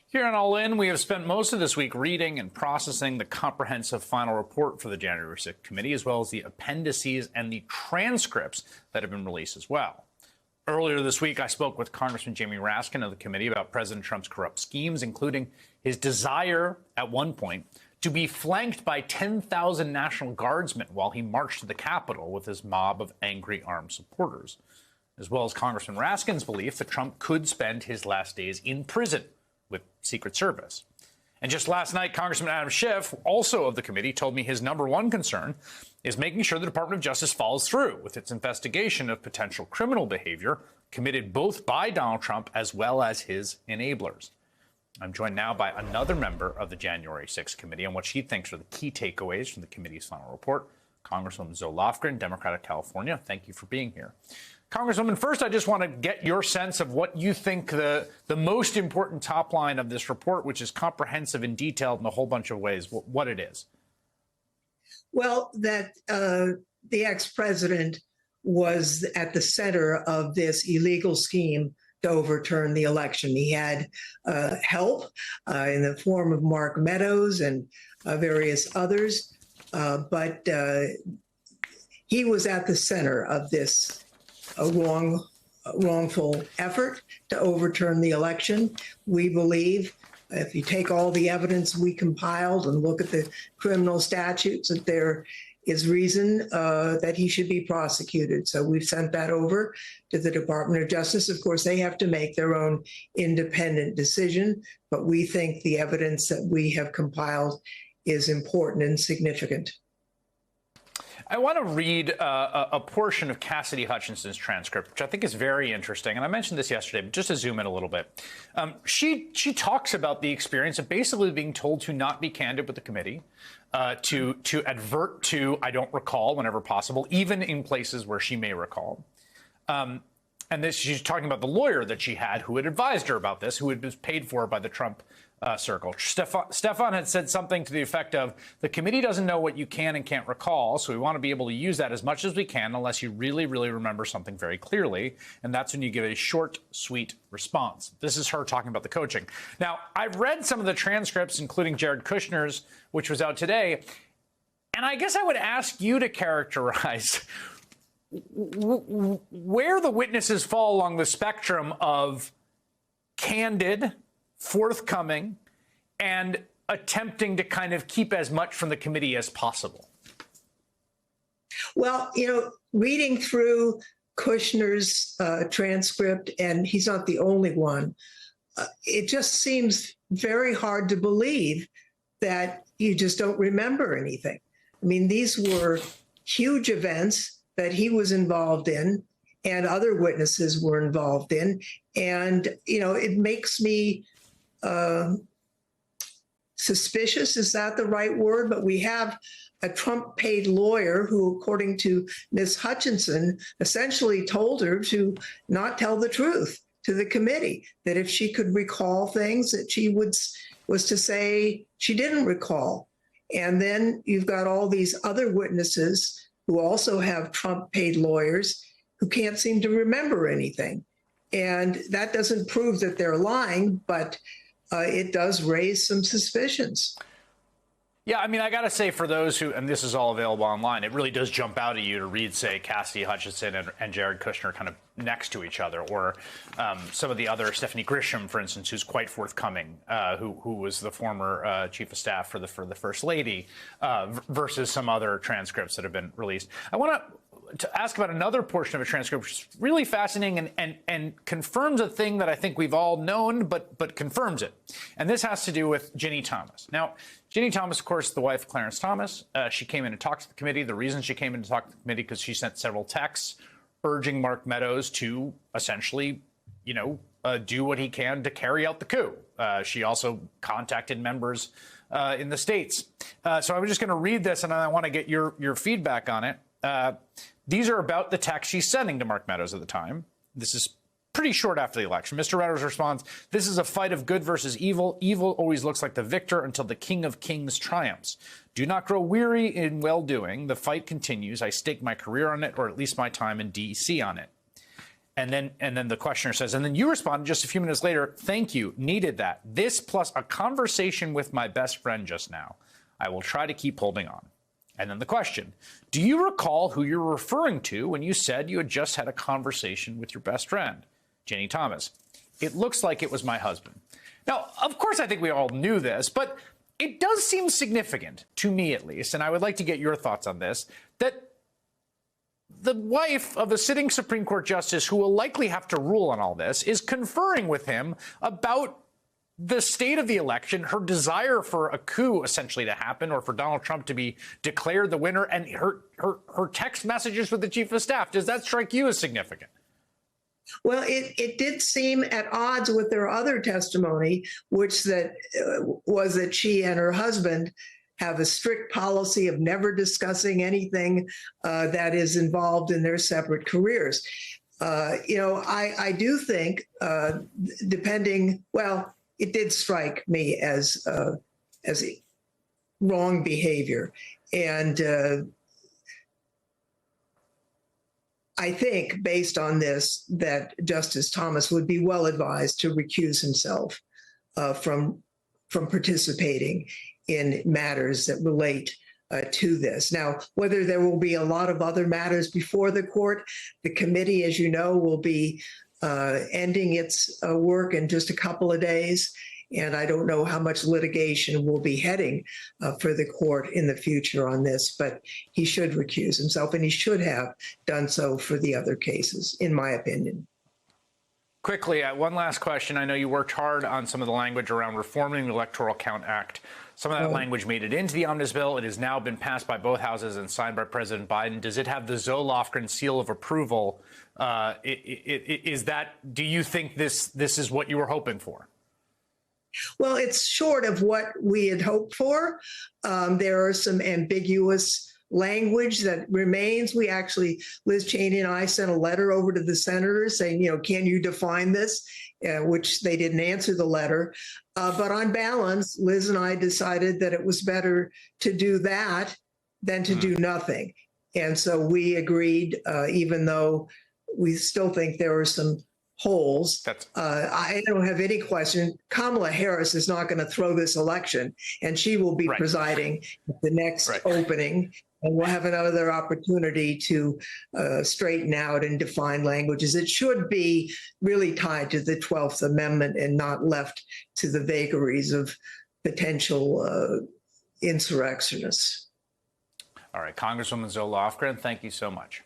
Here on All In, we have spent most of this week reading and processing the comprehensive final report for the January 6th committee, as well as the appendices and the transcripts that have been released as well. Earlier this week, I spoke with Congressman Jamie Raskin of the committee about President Trump's corrupt schemes, including his desire at one point to be flanked by 10,000 National Guardsmen while he marched to the Capitol with his mob of angry armed supporters, as well as Congressman Raskin's belief that Trump could spend his last days in prison with Secret Service. And just last night, Congressman Adam Schiff, also of the committee, told me his number one concern is making sure the Department of Justice follows through with its investigation of potential criminal behavior committed both by Donald Trump as well as his enablers. I'm joined now by another member of the January 6th committee on what she thinks are the key takeaways from the committee's final report, Congresswoman Zoe Lofgren, Democrat of California. Thank you for being here. Congresswoman, first, I just want to get your sense of what you think the most important top line of this report, which is comprehensive and detailed in a whole bunch of ways, what it is. Well, that the ex-president was at the center of this illegal scheme to overturn the election. He had help in the form of Mark Meadows and various others, but he was at the center of this wrongful effort to overturn the election. We believe, if you take all the evidence we compiled and look at the criminal statutes, that there is reason that he should be prosecuted. So we've sent that over to the Department of Justice. Of course, they have to make their own independent decision, but we think the evidence that we have compiled is important and significant. I want to read a portion of Cassidy Hutchinson's transcript, which I think is very interesting. And I mentioned this yesterday, but just to zoom in a little bit. She talks about the experience of basically being told to not be candid with the committee, to advert to "I don't recall" whenever possible, even in places where she may recall. And this, she's talking about the lawyer that she had who had advised her about this, who had been paid for by the Trump circle. Stefan had said something to the effect of, the committee doesn't know what you can and can't recall, so we want to be able to use that as much as we can unless you really, really remember something very clearly. And that's when you give a short, sweet response. This is her talking about the coaching. Now, I've read some of the transcripts, including Jared Kushner's, which was out today. And I guess I would ask you to characterize where the witnesses fall along the spectrum of candid, forthcoming, and attempting to kind of keep as much from the committee as possible. Well, reading through Kushner's transcript, and he's not the only one, it just seems very hard to believe that you just don't remember anything. I mean, these were huge events that he was involved in and other witnesses were involved in. And, it makes me suspicious, is that the right word? But we have a Trump-paid lawyer who, according to Ms. Hutchinson, essentially told her to not tell the truth to the committee, that if she could recall things, that she was to say she didn't recall. And then you've got all these other witnesses who also have Trump-paid lawyers who can't seem to remember anything. And that doesn't prove that they're lying, but it does raise some suspicions. Yeah, I mean, I got to say, for those who, and this is all available online, it really does jump out at you to read, say, Cassidy Hutchinson and Jared Kushner kind of next to each other, or some of the other, Stephanie Grisham, for instance, who's quite forthcoming, who was the former chief of staff for the First Lady, versus some other transcripts that have been released. I want to ask about another portion of a transcript, which is really fascinating and confirms a thing that I think we've all known, but confirms it. And this has to do with Ginny Thomas. Now, Ginny Thomas, of course, the wife of Clarence Thomas. She came in and talked to the committee. The reason she came in to talk to the committee because she sent several texts urging Mark Meadows to essentially, do what he can to carry out the coup. She also contacted members in the states. So I'm just going to read this, and I want to get your feedback on it. These are about the text she's sending to Mark Meadows at the time. This is pretty short after the election. Mr. Meadows responds, "This is a fight of good versus evil. Evil always looks like the victor until the King of Kings triumphs. Do not grow weary in well-doing. The fight continues. I stake my career on it, or at least my time in D.C. on it." And then the questioner says, and then you responded just a few minutes later, thank you, needed that. This plus a conversation with my best friend just now. I will try to keep holding on. And then the question, do you recall who you're referring to when you said you had just had a conversation with your best friend? Ginny Thomas. It looks like it was my husband. Now, of course, I think we all knew this, but it does seem significant, to me at least, and I would like to get your thoughts on this, that the wife of a sitting Supreme Court justice who will likely have to rule on all this is conferring with him about the state of the election, her desire for a coup essentially to happen or for Donald Trump to be declared the winner, and her text messages with the chief of staff. Does that strike you as significant? Well, it did seem at odds with their other testimony, which was that she and her husband have a strict policy of never discussing anything that is involved in their separate careers. I do think, it did strike me as wrong behavior. And I think, based on this, that Justice Thomas would be well advised to recuse himself from participating in matters that relate to this. Now, whether there will be a lot of other matters before the court, the committee, as you know, will be ending its work in just a couple of days. And I don't know how much litigation will be heading for the court in the future on this, but he should recuse himself, and he should have done so for the other cases, in my opinion. Quickly, one last question. I know you worked hard on some of the language around reforming the Electoral Count Act. Some of that language made it into the omnibus bill. It has now been passed by both houses and signed by President Biden. Does it have the Zoe Lofgren seal of approval? Do you think this is what you were hoping for? Well, it's short of what we had hoped for. There are some ambiguous language that remains. We actually, Liz Cheney and I sent a letter over to the senators saying, can you define this? Which they didn't answer the letter. But on balance, Liz and I decided that it was better to do that than to do nothing. And so we agreed, even though we still think there are some holes. I don't have any question. Kamala Harris is not going to throw this election, and she will be presiding at the next opening. And we'll have another opportunity to straighten out and define languages. It should be really tied to the 12th Amendment and not left to the vagaries of potential insurrectionists. All right, Congresswoman Zoe Lofgren, thank you so much.